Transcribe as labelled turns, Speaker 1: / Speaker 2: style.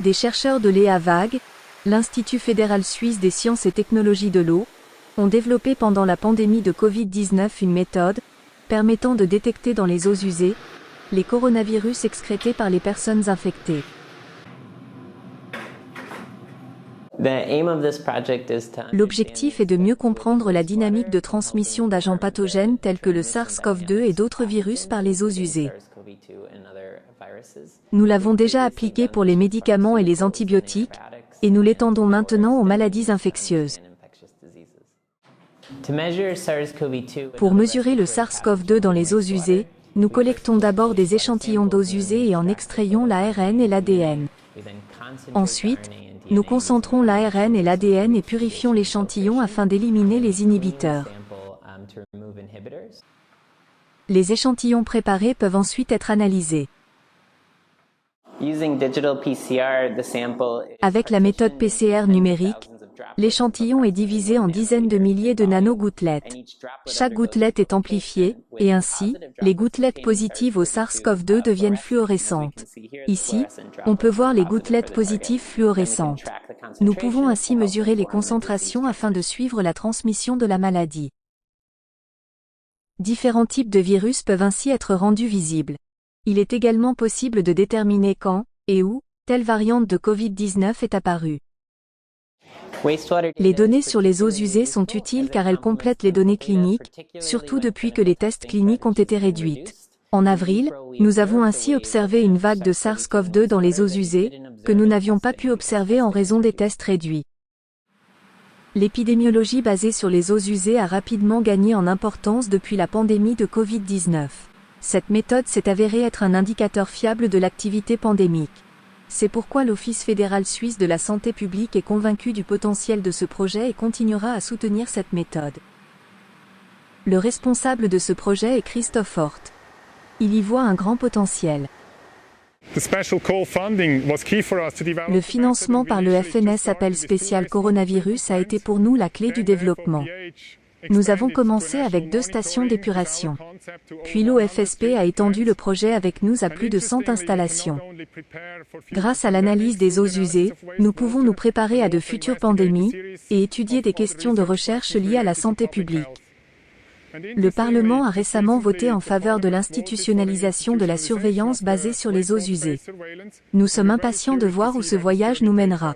Speaker 1: Des chercheurs de l'EAVAG, l'Institut fédéral suisse des sciences et technologies de l'eau, ont développé pendant la pandémie de Covid-19 une méthode permettant de détecter dans les eaux usées les coronavirus excrétés par les personnes infectées. L'objectif est de mieux comprendre la dynamique de transmission d'agents pathogènes tels que le SARS-CoV-2 et d'autres virus par les eaux usées. Nous l'avons déjà appliqué pour les médicaments et les antibiotiques, et nous l'étendons maintenant aux maladies infectieuses. Pour mesurer le SARS-CoV-2 dans les eaux usées, nous collectons d'abord des échantillons d'eaux usées et en extrayons l'ARN et l'ADN. Ensuite, nous concentrons l'ARN et l'ADN et purifions l'échantillon afin d'éliminer les inhibiteurs. Les échantillons préparés peuvent ensuite être analysés. Avec la méthode PCR numérique, l'échantillon est divisé en dizaines de milliers de nanogouttelettes. Chaque gouttelette est amplifiée, et ainsi, les gouttelettes positives au SARS-CoV-2 deviennent fluorescentes. Ici, on peut voir les gouttelettes positives fluorescentes. Nous pouvons ainsi mesurer les concentrations afin de suivre la transmission de la maladie. Différents types de virus peuvent ainsi être rendus visibles. Il est également possible de déterminer quand, et où, telle variante de Covid-19 est apparue. Les données sur les eaux usées sont utiles car elles complètent les données cliniques, surtout depuis que les tests cliniques ont été réduits. En avril, nous avons ainsi observé une vague de SARS-CoV-2 dans les eaux usées, que nous n'avions pas pu observer en raison des tests réduits. L'épidémiologie basée sur les eaux usées a rapidement gagné en importance depuis la pandémie de Covid-19. Cette méthode s'est avérée être un indicateur fiable de l'activité pandémique. C'est pourquoi l'Office fédéral suisse de la santé publique est convaincu du potentiel de ce projet et continuera à soutenir cette méthode. Le responsable de ce projet est Christoph Hort. Il y voit un grand potentiel. Le financement par le FNS Appel Spécial Coronavirus a été pour nous la clé du développement. Nous avons commencé avec 2 stations d'épuration. Puis l'OFSP a étendu le projet avec nous à plus de 100 installations. Grâce à l'analyse des eaux usées, nous pouvons nous préparer à de futures pandémies et étudier des questions de recherche liées à la santé publique. Le Parlement a récemment voté en faveur de l'institutionnalisation de la surveillance basée sur les eaux usées. Nous sommes impatients de voir où ce voyage nous mènera.